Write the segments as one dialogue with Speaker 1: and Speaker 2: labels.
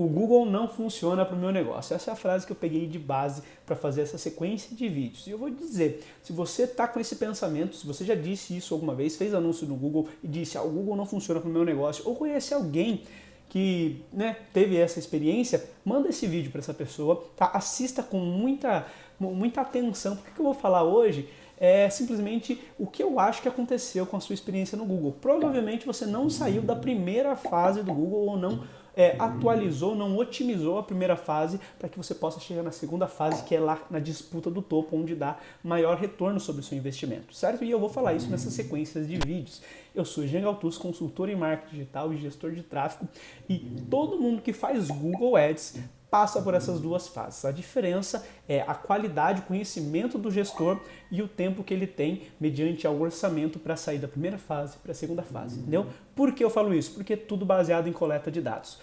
Speaker 1: o Google não funciona para o meu negócio. Essa é a frase que eu peguei de base para fazer essa sequência de vídeos. E eu vou dizer, se você está com esse pensamento, se você já disse isso alguma vez, fez anúncio no Google e disse, o Google não funciona para o meu negócio, ou conhece alguém que teve essa experiência, manda esse vídeo para essa pessoa, tá? Assista com muita atenção, porque o que eu vou falar hoje é simplesmente o que eu acho que aconteceu com a sua experiência no Google. Provavelmente você não saiu da primeira fase do Google ou não atualizou, não otimizou a primeira fase para que você possa chegar na segunda fase, que é lá na disputa do topo, onde dá maior retorno sobre o seu investimento, certo? E eu vou falar isso nessas sequências de vídeos. Eu sou Jean Galtus, consultor em marketing digital e gestor de tráfego, e todo mundo que faz Google Ads passa por essas duas fases. A diferença é a qualidade, o conhecimento do gestor e o tempo que ele tem mediante ao orçamento para sair da primeira fase para a segunda fase, entendeu? Por que eu falo isso? Porque é tudo baseado em coleta de dados.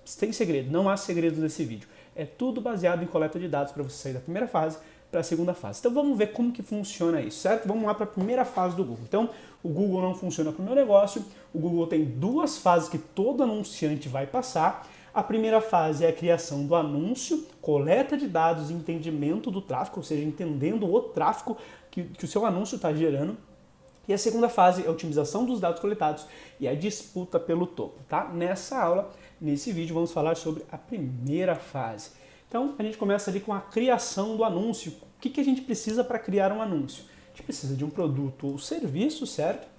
Speaker 1: Sem segredo, não há segredo nesse vídeo. É tudo baseado em coleta de dados para você sair da primeira fase para a segunda fase. Então vamos ver como que funciona isso, certo? Vamos lá para a primeira fase do Google. Então, o Google não funciona para o meu negócio. O Google tem duas fases que todo anunciante vai passar. A primeira fase é a criação do anúncio, coleta de dados e entendimento do tráfego, ou seja, entendendo o tráfego que o seu anúncio está gerando. E a segunda fase é a otimização dos dados coletados e a disputa pelo topo, tá? Nessa aula, nesse vídeo, vamos falar sobre a primeira fase. Então, a gente começa ali com a criação do anúncio. O que a gente precisa para criar um anúncio? A gente precisa de um produto ou serviço, certo?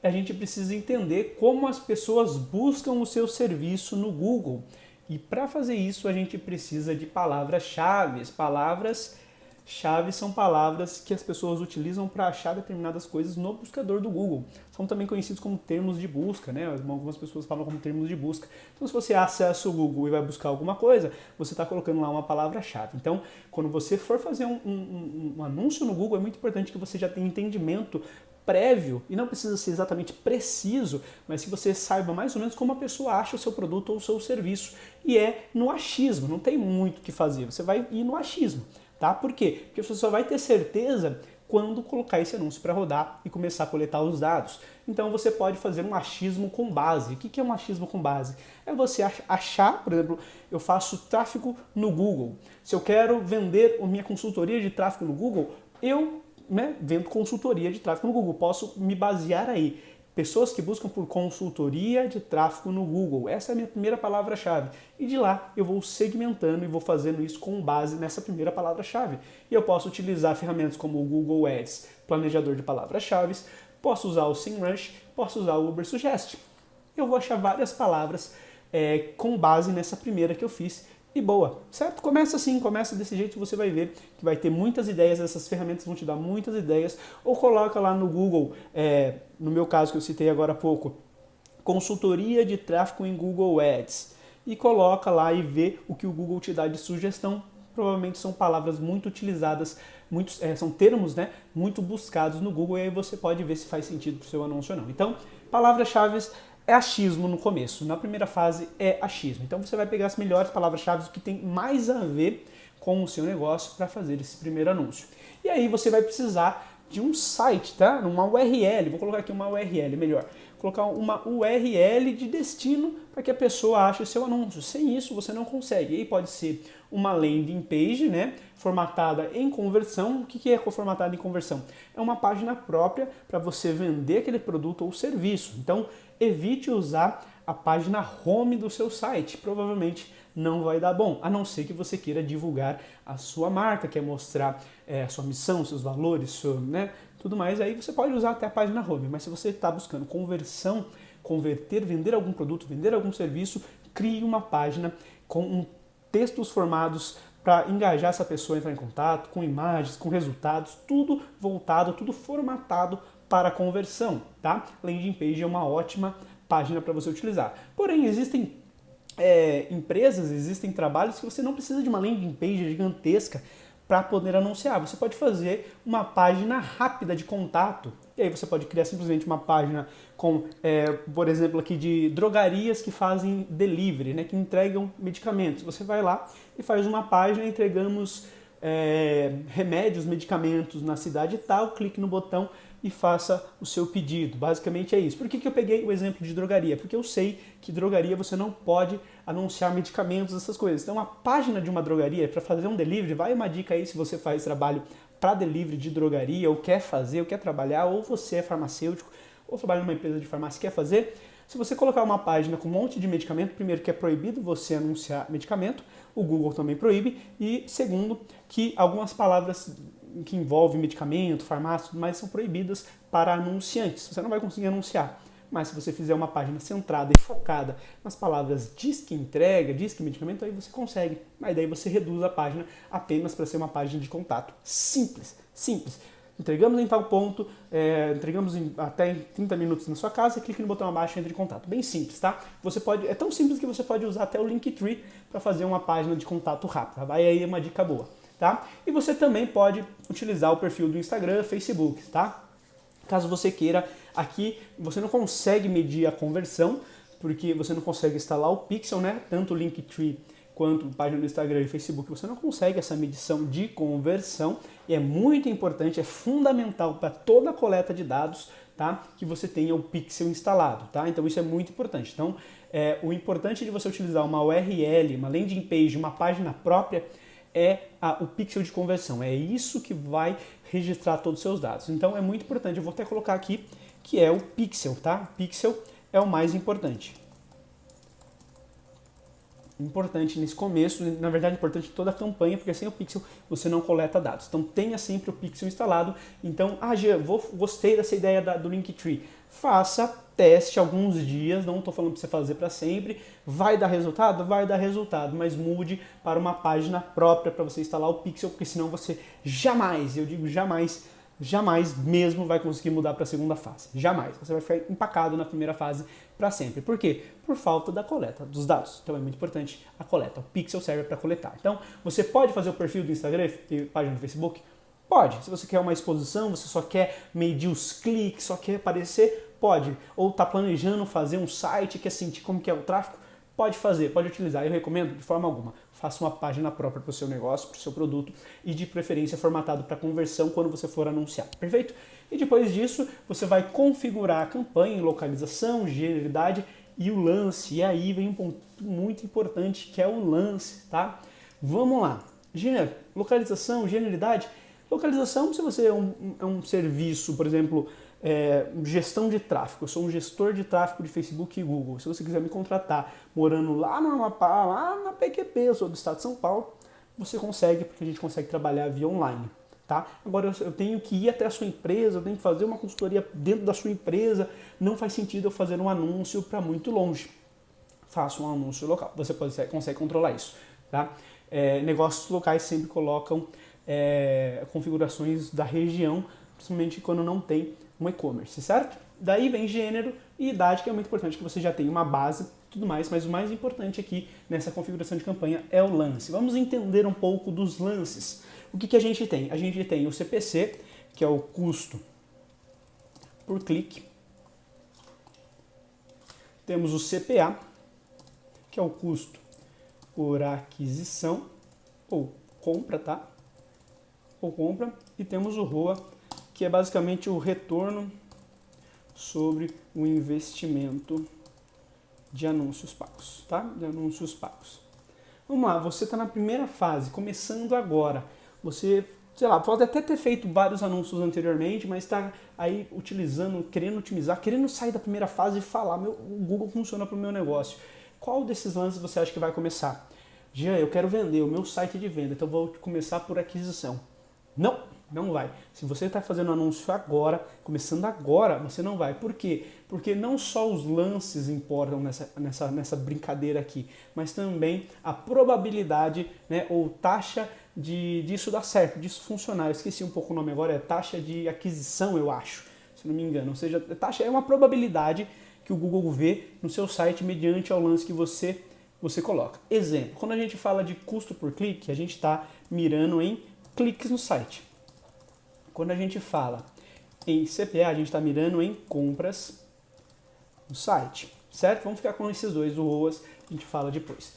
Speaker 1: A gente precisa entender como as pessoas buscam o seu serviço no Google. E para fazer isso, a gente precisa de palavras-chave. Palavras-chave são palavras que as pessoas utilizam para achar determinadas coisas no buscador do Google. São também conhecidos como termos de busca, né? Algumas pessoas falam como termos de busca. Então, se você acessa o Google e vai buscar alguma coisa, você está colocando lá uma palavra-chave. Então, quando você for fazer um anúncio no Google, é muito importante que você já tenha entendimento prévio, e não precisa ser exatamente preciso, mas que você saiba mais ou menos como a pessoa acha o seu produto ou o seu serviço. E é no achismo, não tem muito o que fazer, você vai ir no achismo, tá? Por quê? Porque você só vai ter certeza quando colocar esse anúncio para rodar e começar a coletar os dados. Então você pode fazer um achismo com base. O que é um achismo com base? É você achar, por exemplo, eu faço tráfego no Google. Se eu quero vender a minha consultoria de tráfego no Google, eu vendo consultoria de tráfego no Google. Posso me basear aí. Pessoas que buscam por consultoria de tráfego no Google. Essa é a minha primeira palavra-chave. E de lá eu vou segmentando e vou fazendo isso com base nessa primeira palavra-chave. E eu posso utilizar ferramentas como o Google Ads, planejador de palavras-chave, posso usar o SEMrush, posso usar o Ubersuggest. Eu vou achar várias palavras com base nessa primeira que eu fiz. E boa, certo? Começa assim, começa desse jeito, você vai ver que vai ter muitas ideias, essas ferramentas vão te dar muitas ideias, ou coloca lá no Google, no meu caso que eu citei agora há pouco, consultoria de tráfego em Google Ads, e coloca lá e vê o que o Google te dá de sugestão. Provavelmente são palavras muito utilizadas, são termos muito buscados no Google, e aí você pode ver se faz sentido para o seu anúncio ou não. Então, palavras-chave é achismo no começo. Na primeira fase é achismo. Então você vai pegar as melhores palavras-chave que tem mais a ver com o seu negócio para fazer esse primeiro anúncio. E aí você vai precisar de um site, tá? Uma URL. Vou colocar aqui uma URL, melhor. Colocar uma URL de destino para que a pessoa ache o seu anúncio. Sem isso você não consegue. E aí pode ser uma landing page, formatada em conversão. O que é formatada em conversão? É uma página própria para você vender aquele produto ou serviço. Então, evite usar a página home do seu site. Provavelmente não vai dar bom, a não ser que você queira divulgar a sua marca, quer mostrar a sua missão, seus valores, tudo mais. Aí você pode usar até a página home, mas se você está buscando conversão, converter, vender algum produto, vender algum serviço, crie uma página com textos formados para engajar essa pessoa a entrar em contato, com imagens, com resultados, tudo voltado, tudo formatado para conversão, tá? Landing page é uma ótima página para você utilizar. Porém, existem empresas, existem trabalhos que você não precisa de uma landing page gigantesca para poder anunciar. Você pode fazer uma página rápida de contato. E aí você pode criar simplesmente uma página com, por exemplo, aqui de drogarias que fazem delivery, que entregam medicamentos. Você vai lá e faz uma página, entregamos remédios, medicamentos na cidade tal, clique no botão e faça o seu pedido. Basicamente é isso. Por que eu peguei o exemplo de drogaria? Porque eu sei que drogaria você não pode anunciar medicamentos, essas coisas. Então a página de uma drogaria, para fazer um delivery, vai uma dica aí se você faz trabalho para delivery de drogaria, ou quer fazer, ou quer trabalhar, ou você é farmacêutico, ou trabalha numa empresa de farmácia e quer fazer. Se você colocar uma página com um monte de medicamento, primeiro que é proibido você anunciar medicamento, o Google também proíbe, e segundo que algumas palavras que envolvem medicamento, farmácia e tudo mais são proibidas para anunciantes. Você não vai conseguir anunciar. Mas se você fizer uma página centrada e focada nas palavras diz que entrega, diz que medicamento, aí você consegue. Mas daí você reduz a página apenas para ser uma página de contato. Simples, simples. Entregamos em tal ponto, entregamos até em 30 minutos na sua casa, clique no botão abaixo e entre em contato. Bem simples, tá? Você pode, é tão simples que você pode usar até o Linktree para fazer uma página de contato rápida. Vai aí uma dica boa, tá? E você também pode utilizar o perfil do Instagram, Facebook, tá? Caso você queira, aqui você não consegue medir a conversão, porque você não consegue instalar o Pixel, né? Tanto o Linktree quanto a página do Instagram e Facebook, você não consegue essa medição de conversão. E é muito importante, é fundamental para toda a coleta de dados, tá? Que você tenha o Pixel instalado, tá? Então isso é muito importante. Então, o importante de você utilizar uma URL, uma landing page, uma página própria, é o pixel de conversão. É isso que vai registrar todos os seus dados. Então é muito importante. Eu vou até colocar aqui que é o pixel, tá? Pixel é o mais importante. Importante nesse começo, na verdade importante em toda a campanha, porque sem o pixel você não coleta dados. Então tenha sempre o pixel instalado. Então, Jean, gostei dessa ideia do Linktree. Faça, teste alguns dias, não estou falando para você fazer para sempre. Vai dar resultado? Vai dar resultado, mas mude para uma página própria para você instalar o pixel, porque senão você jamais, eu digo jamais mesmo vai conseguir mudar para a segunda fase. Jamais. Você vai ficar empacado na primeira fase para sempre. Por quê? Por falta da coleta dos dados. Então é muito importante a coleta. O Pixel serve para coletar. Então você pode fazer o perfil do Instagram e página do Facebook? Pode. Se você quer uma exposição, você só quer medir os cliques, só quer aparecer, pode. Ou está planejando fazer um site, quer sentir como que é o tráfego, pode fazer, pode utilizar. Eu recomendo de forma alguma. Faça uma página própria para o seu negócio, para o seu produto e de preferência formatado para conversão quando você for anunciar. Perfeito? E depois disso, você vai configurar a campanha em localização, generalidade e o lance. E aí vem um ponto muito importante que é o lance, tá? Vamos lá. Localização, generalidade. Localização, se você é um serviço, por exemplo, gestão de tráfego. Eu sou um gestor de tráfego de Facebook e Google. Se você quiser me contratar morando lá no Amapá, lá na PQP, eu sou do estado de São Paulo, você consegue, porque a gente consegue trabalhar via online. Tá? Agora eu tenho que ir até a sua empresa, eu tenho que fazer uma consultoria dentro da sua empresa, não faz sentido eu fazer um anúncio para muito longe. Faça um anúncio local, você consegue controlar isso. Tá? Negócios locais sempre colocam configurações da região, principalmente quando não tem um e-commerce, certo? Daí vem gênero e idade, que é muito importante que você já tenha uma base e tudo mais, mas o mais importante aqui nessa configuração de campanha é o lance. Vamos entender um pouco dos lances. O que a gente tem? A gente tem o CPC, que é o custo por clique. Temos o CPA, que é o custo por aquisição ou compra, tá? Ou compra. E temos o ROA, que é basicamente o retorno sobre o investimento de anúncios pagos, tá? De anúncios pagos. Vamos lá, você está na primeira fase, começando agora. Você, sei lá, pode até ter feito vários anúncios anteriormente, mas está aí utilizando, querendo otimizar, querendo sair da primeira fase e falar, o Google funciona para o meu negócio. Qual desses lances você acha que vai começar? Jean, eu quero vender, o meu site é de venda, então vou começar por aquisição. Não vai. Se você está fazendo anúncio agora, começando agora, você não vai. Por quê? Porque não só os lances importam nessa brincadeira aqui, mas também a probabilidade, né, ou taxa disso dar certo, disso funcionar. Eu esqueci um pouco o nome agora, é taxa de aquisição, eu acho, se não me engano. Ou seja, taxa é uma probabilidade que o Google vê no seu site mediante ao lance que você coloca. Exemplo, quando a gente fala de custo por clique, a gente está mirando em cliques no site. Quando a gente fala em CPA, a gente está mirando em compras no site, certo? Vamos ficar com esses dois, o ROAS, a gente fala depois.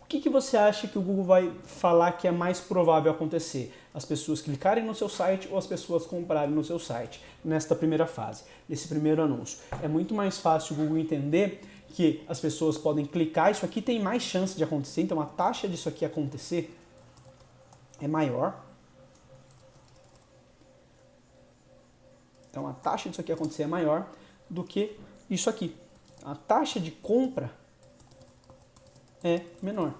Speaker 1: que você acha que o Google vai falar que é mais provável acontecer? As pessoas clicarem no seu site ou as pessoas comprarem no seu site nesta primeira fase, nesse primeiro anúncio? É muito mais fácil o Google entender que as pessoas podem clicar, isso aqui tem mais chance de acontecer, então a taxa disso aqui acontecer é maior. Então a taxa disso aqui acontecer é maior do que isso aqui. A taxa de compra é menor,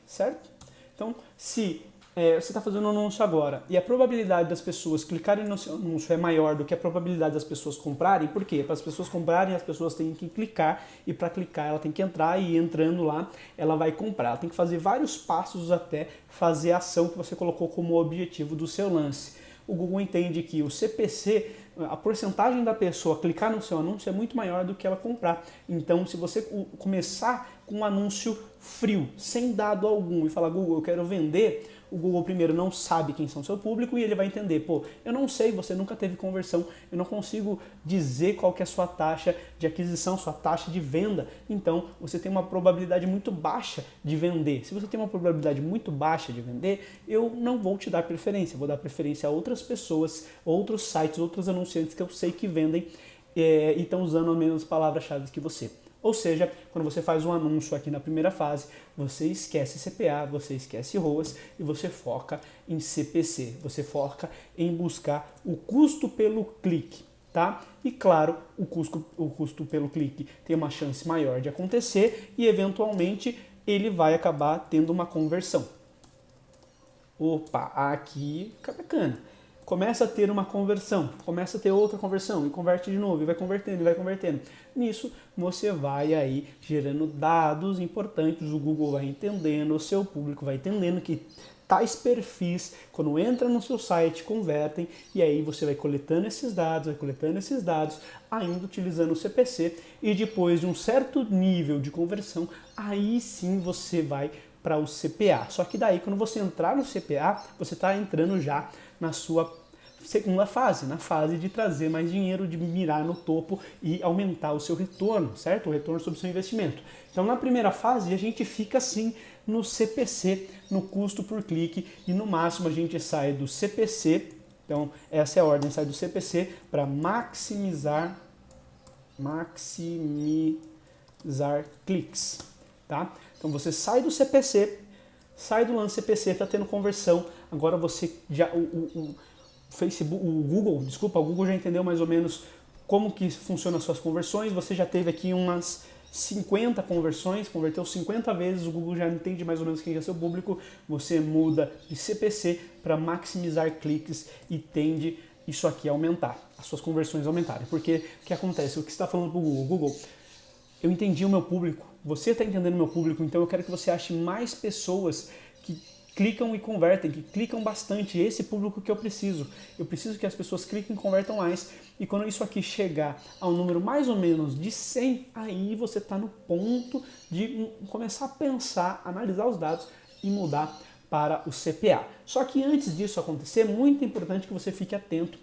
Speaker 1: certo? Então, se você está fazendo um anúncio agora e a probabilidade das pessoas clicarem no seu anúncio é maior do que a probabilidade das pessoas comprarem, por quê? Para as pessoas comprarem, as pessoas têm que clicar e para clicar ela tem que entrar e entrando lá ela vai comprar. Ela tem que fazer vários passos até fazer a ação que você colocou como objetivo do seu lance. O Google entende que o CPC, a porcentagem da pessoa clicar no seu anúncio é muito maior do que ela comprar. Então, se você começar com um anúncio frio, sem dado algum, e falar, Google, eu quero vender, o Google primeiro não sabe quem são seu público e ele vai entender, pô, eu não sei, você nunca teve conversão, eu não consigo dizer qual que é a sua taxa de aquisição, sua taxa de venda, então você tem uma probabilidade muito baixa de vender. Se você tem uma probabilidade muito baixa de vender, eu não vou te dar preferência, vou dar preferência a outras pessoas, outros sites, outros anunciantes que eu sei que vendem e estão usando as mesmas palavras-chave que você. Ou seja, quando você faz um anúncio aqui na primeira fase, você esquece CPA, você esquece ROAS e você foca em CPC. Você foca em buscar o custo pelo clique, tá? E claro, o custo pelo clique tem uma chance maior de acontecer e eventualmente ele vai acabar tendo uma conversão. Opa, aqui fica bacana. Começa a ter uma conversão, começa a ter outra conversão e converte de novo e vai convertendo e vai convertendo. Nisso você vai aí gerando dados importantes, o Google vai entendendo, o seu público vai entendendo que tais perfis, quando entra no seu site, convertem e aí você vai coletando esses dados, ainda utilizando o CPC e depois de um certo nível de conversão, aí sim você vai para o CPA. Só que daí, quando você entrar no CPA, você está entrando já na sua segunda fase, na fase de trazer mais dinheiro, de mirar no topo e aumentar o seu retorno, certo? O retorno sobre o seu investimento. Então, na primeira fase, a gente fica assim no CPC, no custo por clique, e no máximo a gente sai do CPC, então essa é a ordem, sai do CPC para maximizar cliques, tá? Então você sai do CPC, sai do lance CPC, está tendo conversão, agora você já o Google já entendeu mais ou menos como que funcionam as suas conversões, você já teve aqui umas 50 conversões, converteu 50 vezes, o Google já entende mais ou menos quem é seu público, você muda de CPC para maximizar cliques e tende isso aqui a aumentar, as suas conversões aumentarem. Porque o que acontece? O que você está falando para o Google? Google, eu entendi o meu público, você está entendendo o meu público, então eu quero que você ache mais pessoas que clicam e convertem, que clicam bastante, esse público que eu preciso. Eu preciso que as pessoas cliquem e convertam mais, e quando isso aqui chegar a um número mais ou menos de 100, aí você está no ponto de começar a pensar, analisar os dados e mudar para o CPA. Só que antes disso acontecer, é muito importante que você fique atento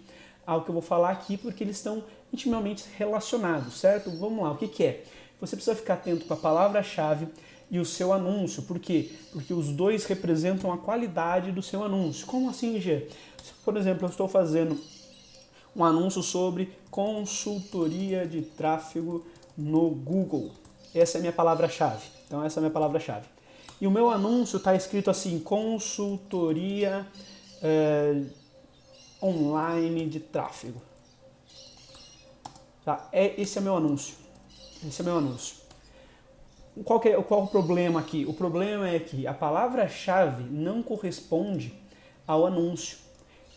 Speaker 1: ao que eu vou falar aqui, porque eles estão intimamente relacionados, certo? Vamos lá, o que é? Você precisa ficar atento para a palavra-chave e o seu anúncio. Por quê? Porque os dois representam a qualidade do seu anúncio. Como assim, Gê? Por exemplo, eu estou fazendo um anúncio sobre consultoria de tráfego no Google. Essa é a minha palavra-chave. Então, essa é a minha palavra-chave. E o meu anúncio está escrito assim, consultoria online de tráfego. Tá? Esse é meu anúncio. Esse é meu anúncio. Qual o problema aqui? O problema é que a palavra-chave não corresponde ao anúncio.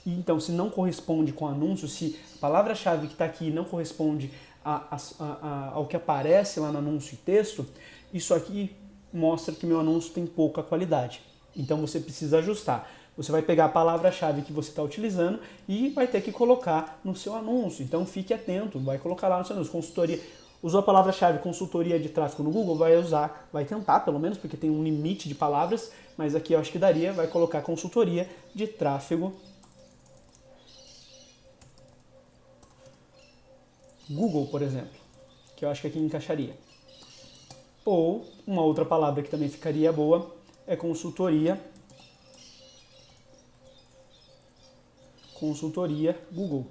Speaker 1: Então, se não corresponde com o anúncio, se a palavra-chave que está aqui não corresponde ao que aparece lá no anúncio e texto, isso aqui mostra que meu anúncio tem pouca qualidade. Então, você precisa ajustar. Você vai pegar a palavra-chave que você está utilizando e vai ter que colocar no seu anúncio. Então, fique atento, vai colocar lá no seu anúncio, consultoria. Usou a palavra-chave consultoria de tráfego no Google, vai tentar pelo menos, porque tem um limite de palavras, mas aqui eu acho que daria, vai colocar consultoria de tráfego Google, por exemplo, que eu acho que aqui encaixaria. Ou uma outra palavra que também ficaria boa é consultoria Google.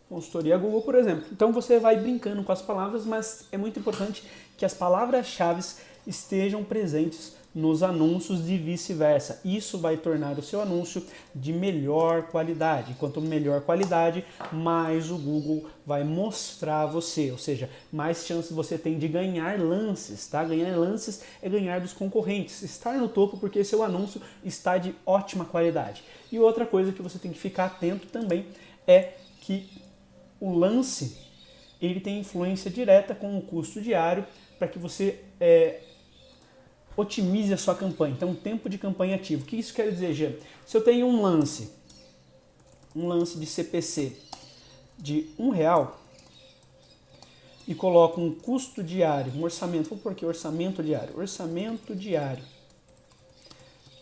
Speaker 1: Consultoria Google, por exemplo. Então você vai brincando com as palavras, mas é muito importante que as palavras-chave estejam presentes nos anúncios e vice-versa. Isso vai tornar o seu anúncio de melhor qualidade. Quanto melhor qualidade, mais o Google vai mostrar você, ou seja, mais chances você tem de ganhar lances, tá? Ganhar lances é ganhar dos concorrentes, estar no topo porque seu anúncio está de ótima qualidade. E outra coisa que você tem que ficar atento também é que o lance ele tem influência direta com o custo diário para que você otimize a sua campanha. Então, tempo de campanha ativo. O que isso quer dizer, Jean? Se eu tenho um lance de CPC de R$1 e coloco um custo diário, um orçamento, vou pôr aqui orçamento diário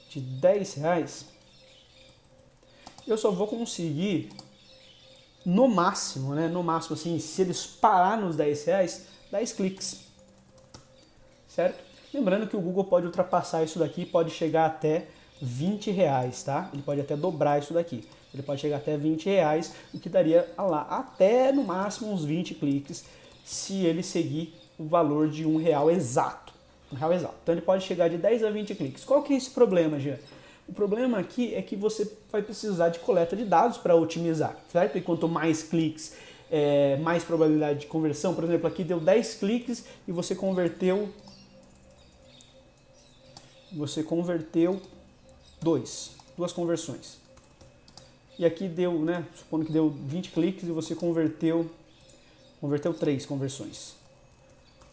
Speaker 1: de R$10, eu só vou conseguir no máximo assim, se eles parar nos R$10, 10 cliques, certo? Lembrando que o Google pode ultrapassar isso daqui, pode chegar até R$20, tá? Ele pode até dobrar isso daqui. Ele pode chegar até R$20, o que daria lá até no máximo uns 20 cliques, se ele seguir o valor de R$1 exato. R$1 exato. Então ele pode chegar de 10 a 20 cliques. Qual que é esse problema, Jean? O problema aqui é que você vai precisar de coleta de dados para otimizar, certo? E quanto mais cliques, mais probabilidade de conversão. Por exemplo, aqui deu 10 cliques e você converteu duas conversões. E aqui deu, supondo que deu 20 cliques e você converteu 3 conversões.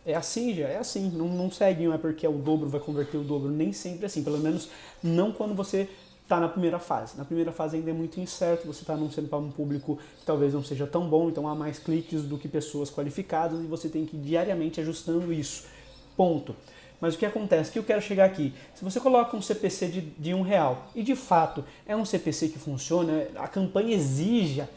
Speaker 1: É assim, já é assim, não segue, não é porque é o dobro, vai converter o dobro, nem sempre é assim, pelo menos não quando você está na primeira fase. Na primeira fase ainda é muito incerto, você está anunciando para um público que talvez não seja tão bom, então há mais cliques do que pessoas qualificadas e você tem que ir diariamente ajustando isso, ponto. Mas o que acontece? O que eu quero chegar aqui? Se você coloca um CPC de R$1 e de fato é um CPC que funciona, a campanha exige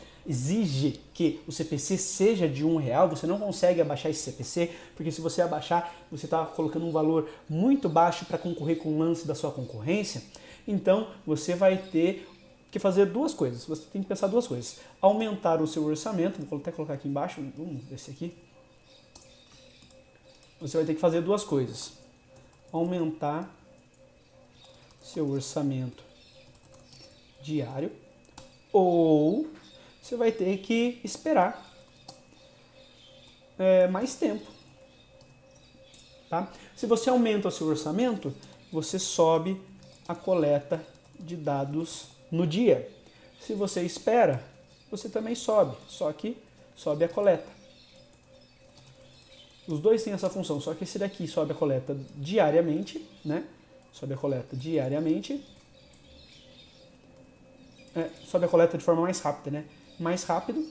Speaker 1: que o CPC seja de R$1, você não consegue abaixar esse CPC, porque se você abaixar, você está colocando um valor muito baixo para concorrer com o lance da sua concorrência, então você vai ter que fazer duas coisas, você tem que pensar duas coisas. Aumentar o seu orçamento, vou até colocar aqui embaixo, vamos ver esse aqui. Você vai ter que fazer duas coisas. Aumentar seu orçamento diário ou você vai ter que esperar mais tempo. Tá? Se você aumenta o seu orçamento, você sobe a coleta de dados no dia. Se você espera, você também sobe, só que sobe a coleta. Os dois têm essa função, só que esse daqui sobe a coleta diariamente, né? Sobe a coleta diariamente. Sobe a coleta de forma mais rápida, né? Mais rápido.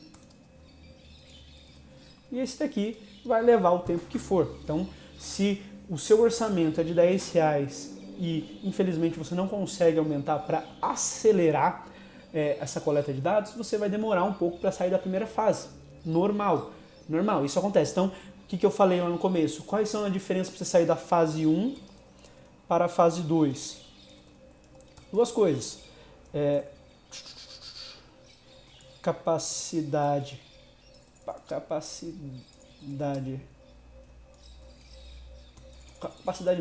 Speaker 1: E esse daqui vai levar o tempo que for. Então, se o seu orçamento é de R$10 e infelizmente você não consegue aumentar para acelerar essa coleta de dados, você vai demorar um pouco para sair da primeira fase. Normal, isso acontece. Então, o que eu falei lá no começo? Quais são as diferenças para você sair da fase 1 para a fase 2? Duas coisas. Capacidade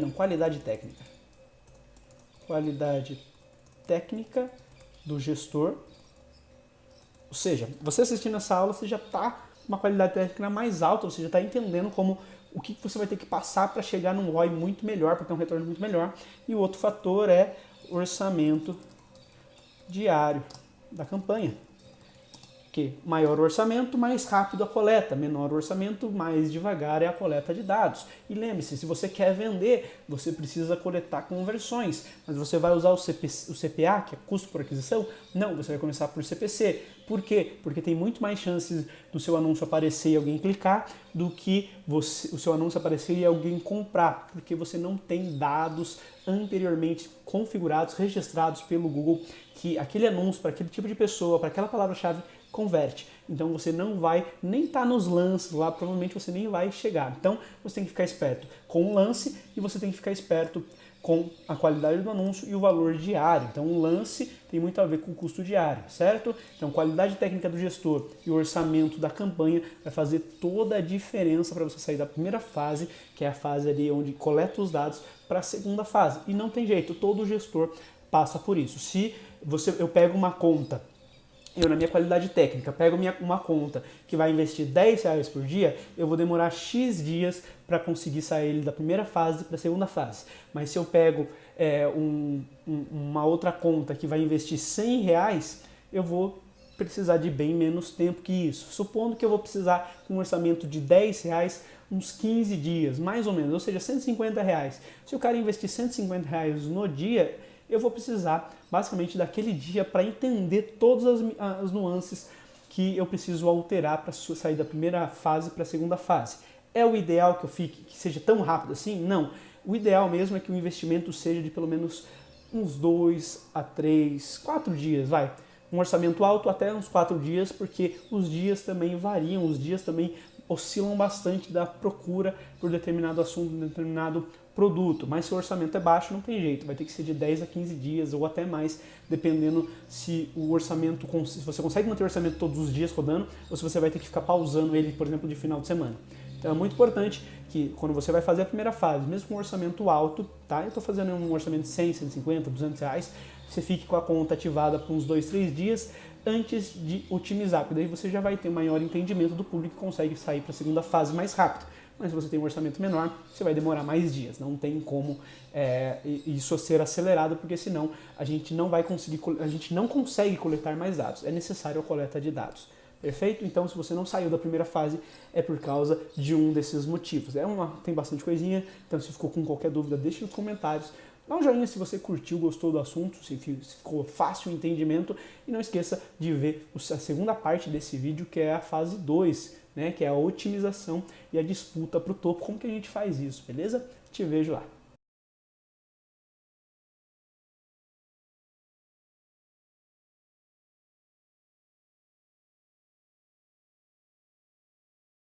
Speaker 1: não, qualidade técnica. Qualidade técnica do gestor. Ou seja, você assistindo essa aula, você já está uma qualidade técnica mais alta, você já está entendendo o que você vai ter que passar para chegar num ROI muito melhor, para ter um retorno muito melhor. E o outro fator é orçamento diário da campanha. Que maior orçamento, mais rápido a coleta, menor orçamento, mais devagar é a coleta de dados. E lembre-se, se você quer vender, você precisa coletar conversões, mas você vai usar o CPA, que é custo por aquisição? Não, você vai começar por CPC. Por quê? Porque tem muito mais chances do seu anúncio aparecer e alguém clicar do que o seu anúncio aparecer e alguém comprar, porque você não tem dados anteriormente configurados, registrados pelo Google, que aquele anúncio para aquele tipo de pessoa, para aquela palavra-chave, converte. Então você não vai nem estar nos lances lá, provavelmente você nem vai chegar. Então você tem que ficar esperto com o lance e você tem que ficar esperto com a qualidade do anúncio e o valor diário. Então o lance tem muito a ver com o custo diário, certo? Então qualidade técnica do gestor e o orçamento da campanha vai fazer toda a diferença para você sair da primeira fase, que é a fase ali onde coleta os dados, para a segunda fase. E não tem jeito, todo gestor passa por isso. Se eu pego uma conta, eu na minha qualidade técnica pego uma conta que vai investir R$10 por dia, eu vou demorar X dias para conseguir sair da primeira fase para a segunda fase. Mas se eu pego uma outra conta que vai investir R$100, eu vou precisar de bem menos tempo que isso. Supondo que eu vou precisar com um orçamento de R$10, uns 15 dias, mais ou menos, ou seja, R$150. Se o cara investir R$150 no dia, eu vou precisar basicamente daquele dia para entender todas as nuances que eu preciso alterar para sair da primeira fase para a segunda fase. É o ideal que seja tão rápido assim? Não. O ideal mesmo é que o investimento seja de pelo menos uns 2 a 3, 4 dias, vai. Um orçamento alto até uns 4 dias, porque os dias também variam, os dias também oscilam bastante da procura por determinado assunto, determinado produto, mas se o orçamento é baixo, não tem jeito, vai ter que ser de 10 a 15 dias ou até mais, dependendo se se você consegue manter o orçamento todos os dias rodando ou se você vai ter que ficar pausando ele, por exemplo, de final de semana. Então é muito importante que quando você vai fazer a primeira fase, mesmo com um orçamento alto, tá? Eu estou fazendo um orçamento de 100, 150, R$200, você fique com a conta ativada por uns 2, 3 dias antes de otimizar, porque daí você já vai ter maior entendimento do público e consegue sair para a segunda fase mais rápido. Mas se você tem um orçamento menor, você vai demorar mais dias. Não tem como isso ser acelerado, porque senão a gente não consegue coletar mais dados. É necessário a coleta de dados. Perfeito? Então, se você não saiu da primeira fase, é por causa de um desses motivos. Tem bastante coisinha, então se ficou com qualquer dúvida, deixe nos comentários. Dá um joinha se você curtiu, gostou do assunto, se ficou fácil o entendimento. E não esqueça de ver a segunda parte desse vídeo, que é a fase 2, né, que é a otimização e a disputa para o topo. Como que a gente faz isso, beleza? Te vejo lá.